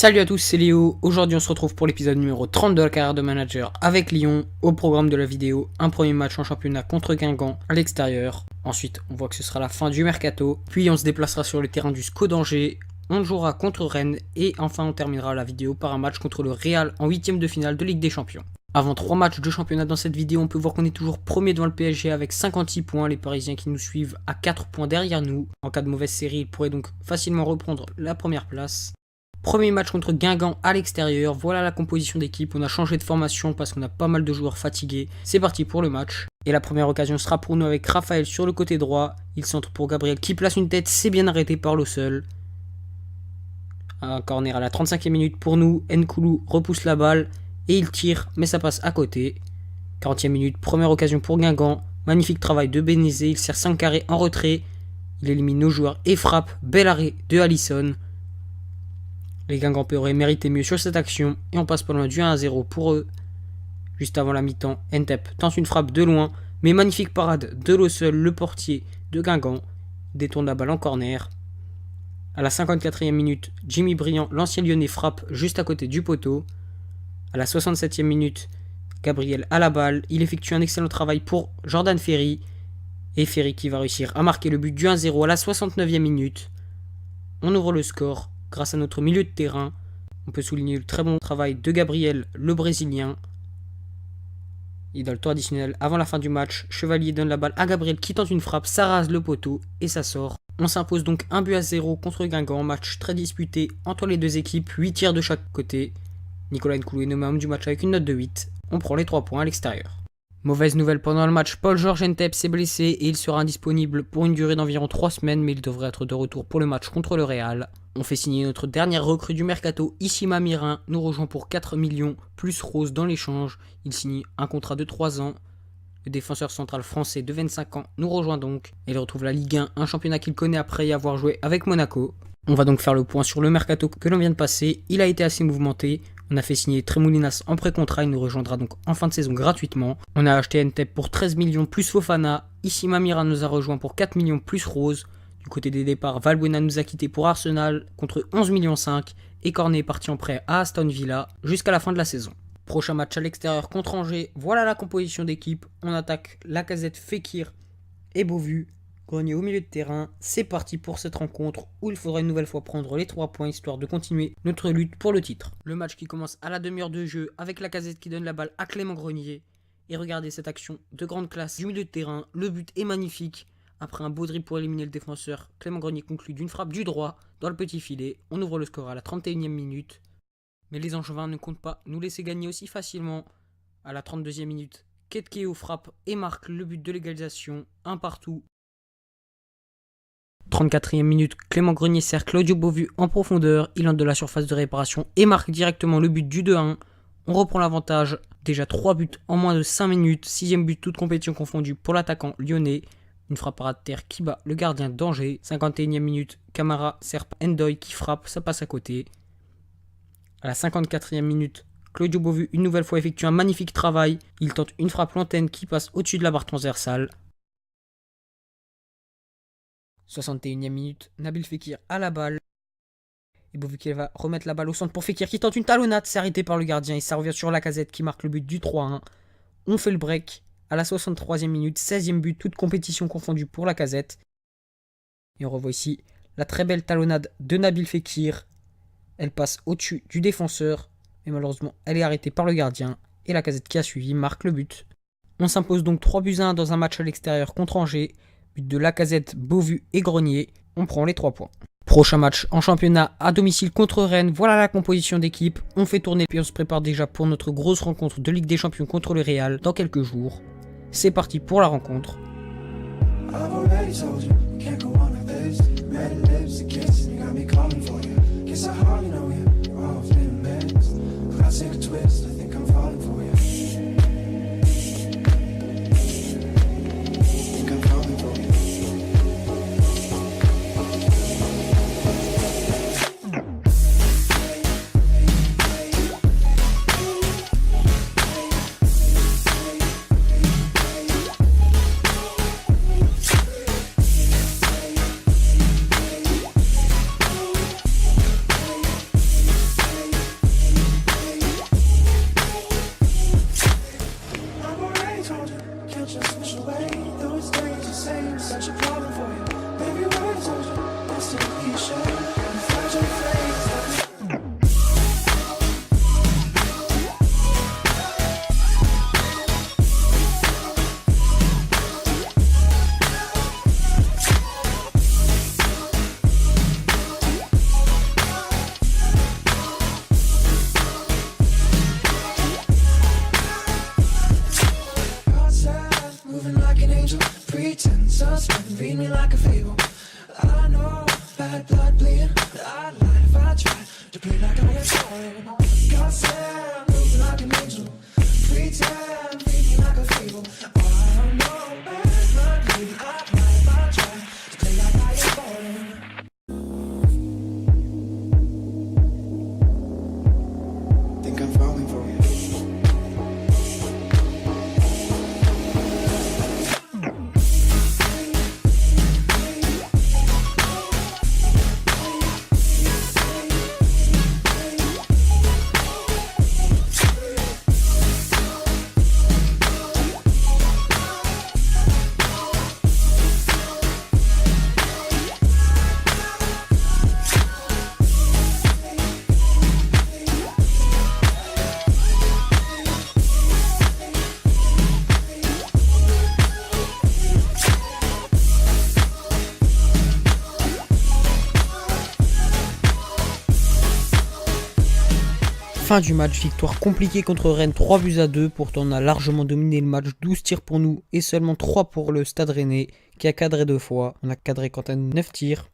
Salut à tous, c'est Léo. Aujourd'hui on se retrouve pour l'épisode numéro 30 de la carrière de manager avec Lyon. Au programme de la vidéo, un premier match en championnat contre Guingamp à l'extérieur. Ensuite on voit que ce sera la fin du mercato. Puis on se déplacera sur le terrain du SCO d'Angers. On jouera contre Rennes et enfin on terminera la vidéo par un match contre le Real en 8ème de finale de Ligue des Champions. Avant 3 matchs de championnat dans cette vidéo, on peut voir qu'on est toujours premier devant le PSG avec 56 points. Les Parisiens qui nous suivent à 4 points derrière nous. En cas de mauvaise série, ils pourraient donc facilement reprendre la première place. Premier match contre Guingamp à l'extérieur, voilà la composition d'équipe, on a changé de formation parce qu'on a pas mal de joueurs fatigués. C'est parti pour le match. Et la première occasion sera pour nous avec Raphaël sur le côté droit. Il centre pour Gabriel qui place une tête, c'est bien arrêté par le seul. Un corner à la 35e minute pour nous, Nkoulou repousse la balle et il tire mais ça passe à côté. 40e minute, première occasion pour Guingamp, magnifique travail de Bénézé, il sert 5 carrés en retrait. Il élimine nos joueurs et frappe, bel arrêt de Alisson. Les Guingampais auraient mérité mieux sur cette action et on passe pas loin du 1-0 pour eux. Juste avant la mi-temps, Ntep tente une frappe de loin, mais magnifique parade de Lossel, le portier de Guingamp, détourne la balle en corner. À la 54e minute, Jimmy Briand, l'ancien lyonnais, frappe juste à côté du poteau. À la 67e minute, Gabriel a la balle, il effectue un excellent travail pour Jordan Ferry. Et Ferry qui va réussir à marquer le but du 1-0 à la 69e minute. On ouvre le score. Grâce à notre milieu de terrain, on peut souligner le très bon travail de Gabriel, le Brésilien. Et dans le temps additionnel, avant la fin du match, Chevalier donne la balle à Gabriel qui tente une frappe, ça rase le poteau et ça sort. On s'impose donc 1-0 contre Guingamp, match très disputé entre les deux équipes, 8 tirs de chaque côté. Nicolas Nkoulou est nommé homme du match avec une note de 8. On prend les 3 points à l'extérieur. Mauvaise nouvelle pendant le match, Paul-Georges Ntep s'est blessé et il sera indisponible pour une durée d'environ 3 semaines, mais il devrait être de retour pour le match contre le Real. On fait signer notre dernière recrue du mercato, Issima Mirin, nous rejoint pour 4 millions, plus Rose dans l'échange. Il signe un contrat de 3 ans. Le défenseur central français de 25 ans nous rejoint donc. Et il retrouve la Ligue 1, un championnat qu'il connaît après y avoir joué avec Monaco. On va donc faire le point sur le mercato que l'on vient de passer. Il a été assez mouvementé. On a fait signer Tremoulinas en pré-contrat, il nous rejoindra donc en fin de saison gratuitement. On a acheté Ntep pour 13 millions plus Fofana. Issima Mirin nous a rejoint pour 4 millions plus Rose. Du côté des départs, Valbuena nous a quitté pour Arsenal contre 11,5 millions et Cornet est parti en prêt à Aston Villa jusqu'à la fin de la saison. Prochain match à l'extérieur contre Angers, voilà la composition d'équipe. On attaque Lacazette, Fekir et Beauvu. Grenier au milieu de terrain, c'est parti pour cette rencontre où il faudra une nouvelle fois prendre les 3 points histoire de continuer notre lutte pour le titre. Le match qui commence à la demi-heure de jeu avec Lacazette qui donne la balle à Clément Grenier. Et regardez cette action de grande classe du milieu de terrain, le but est magnifique. Après un beau dribble pour éliminer le défenseur, Clément Grenier conclut d'une frappe du droit dans le petit filet. On ouvre le score à la 31e minute. Mais les Angevins ne comptent pas nous laisser gagner aussi facilement. À la 32e minute, Ketkeo frappe et marque le but de l'égalisation, un partout. 34e minute, Clément Grenier sert Claudio Beauvu en profondeur, il entre de la surface de réparation et marque directement le but du 2-1. On reprend l'avantage, déjà 3 buts en moins de 5 minutes, 6e but toute compétition confondue pour l'attaquant lyonnais. Une frappe à terre qui bat le gardien d'Angers. 51e minute, Camara sert Ndoye qui frappe, ça passe à côté. À la 54e minute, Claudio Beauvu une nouvelle fois effectue un magnifique travail. Il tente une frappe lointaine qui passe au-dessus de la barre transversale. 61e minute, Nabil Fekir à la balle. Et Beauvu qui va remettre la balle au centre pour Fekir qui tente une talonnade, c'est arrêté par le gardien et ça revient sur Lacazette qui marque le but du 3-1. On fait le break. À la 63e minute, 16e but, toute compétition confondue pour Lacazette. Et on revoit ici la très belle talonnade de Nabil Fekir. Elle passe au-dessus du défenseur, mais malheureusement elle est arrêtée par le gardien. Et Lacazette qui a suivi marque le but. On s'impose donc 3-1 dans un match à l'extérieur contre Angers. But de Lacazette, Beauvu et Grenier. On prend les 3 points. Prochain match en championnat à domicile contre Rennes. Voilà la composition d'équipe. On fait tourner puis on se prépare déjà pour notre grosse rencontre de Ligue des Champions contre le Real dans quelques jours. C'est parti pour la rencontre. such a problem for you. Every word I told you, I still be sure. Fragile phrase. Moving like an angel, pretend suspect, read me like a fable. I know, bad blood bleeding, I'd lie if I tried to play like I was falling. God said, moving like an angel, pretend, read me like a fable. I know, bad blood bleeding, I'd lie if I tried to play like I was falling. Think I'm falling for you. Fin du match, victoire compliquée contre Rennes, 3-2. Pourtant on a largement dominé le match, 12 tirs pour nous et seulement 3 pour le Stade Rennais qui a cadré 2 fois. On a cadré quant à nous 9 tirs.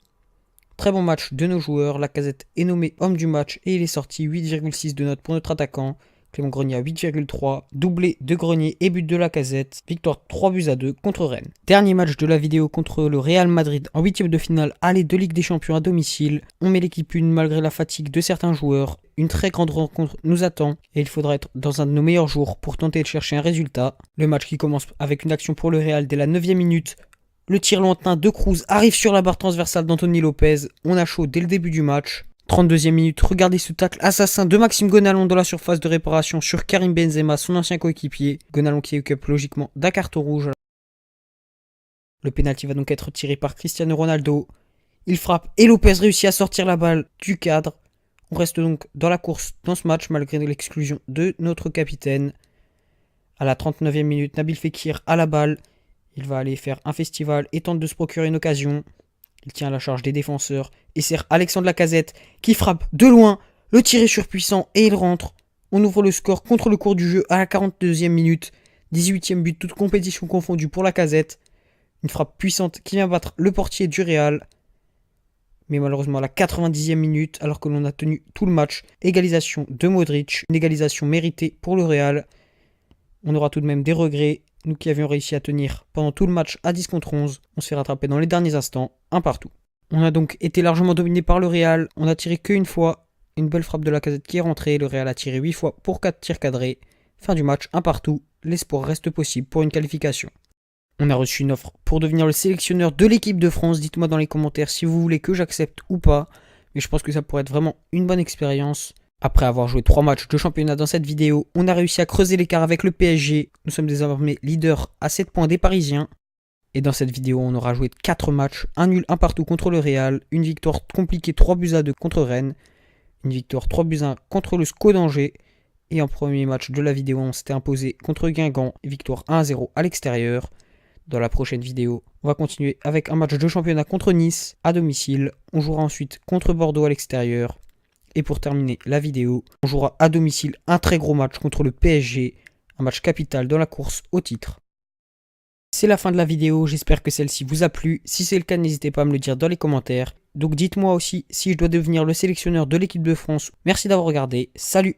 Très bon match de nos joueurs, Lacazette est nommé homme du match et il est sorti 8,6 de notes pour notre attaquant. Clément Grenier à 8,3, doublé de Grenier et but de Lacazette, victoire 3-2 contre Rennes. Dernier match de la vidéo contre le Real Madrid en 8e de finale aller de Ligue des Champions à domicile. On met l'équipe une malgré la fatigue de certains joueurs. Une très grande rencontre nous attend et il faudra être dans un de nos meilleurs jours pour tenter de chercher un résultat. Le match qui commence avec une action pour le Real dès la 9e minute. Le tir lointain de Cruz arrive sur la barre transversale d'Anthony Lopez. On a chaud dès le début du match. 32e minute, regardez ce tacle assassin de Maxime Gonalon dans la surface de réparation sur Karim Benzema, son ancien coéquipier. Gonalon qui occupe logiquement d'un carton rouge. Le pénalty va donc être tiré par Cristiano Ronaldo. Il frappe et Lopez réussit à sortir la balle du cadre. On reste donc dans la course dans ce match malgré l'exclusion de notre capitaine. À la 39e minute, Nabil Fekir à la balle. Il va aller faire un festival et tente de se procurer une occasion. Il tient à la charge des défenseurs et sert Alexandre Lacazette qui frappe de loin. Le tir est surpuissant et il rentre. On ouvre le score contre le cours du jeu à la 42e minute. 18e but, toute compétition confondue pour Lacazette. Une frappe puissante qui vient battre le portier du Real. Mais malheureusement à la 90e minute, alors que l'on a tenu tout le match, égalisation de Modric. Une égalisation méritée pour le Real. On aura tout de même des regrets. Nous qui avions réussi à tenir pendant tout le match à 10 contre 11, on se fait rattraper dans les derniers instants, un partout. On a donc été largement dominé par le Real, on a tiré qu'une fois, une belle frappe de Lacazette qui est rentrée, le Real a tiré 8 fois pour 4 tirs cadrés. Fin du match, un partout, l'espoir reste possible pour une qualification. On a reçu une offre pour devenir le sélectionneur de l'équipe de France, dites-moi dans les commentaires si vous voulez que j'accepte ou pas, mais je pense que ça pourrait être vraiment une bonne expérience. Après avoir joué 3 matchs de championnat dans cette vidéo, on a réussi à creuser l'écart avec le PSG. Nous sommes désormais leaders à 7 points des Parisiens. Et dans cette vidéo, on aura joué 4 matchs, un nul, un partout contre le Real, une victoire compliquée 3-2 contre Rennes, une victoire 3-1 contre le SCO d'Angers. Et en premier match de la vidéo, on s'était imposé contre Guingamp, victoire 1-0 à l'extérieur. Dans la prochaine vidéo, on va continuer avec un match de championnat contre Nice à domicile. On jouera ensuite contre Bordeaux à l'extérieur. Et pour terminer la vidéo, on jouera à domicile un très gros match contre le PSG, un match capital dans la course au titre. C'est la fin de la vidéo, j'espère que celle-ci vous a plu. Si c'est le cas, n'hésitez pas à me le dire dans les commentaires. Donc dites-moi aussi si je dois devenir le sélectionneur de l'équipe de France. Merci d'avoir regardé, salut!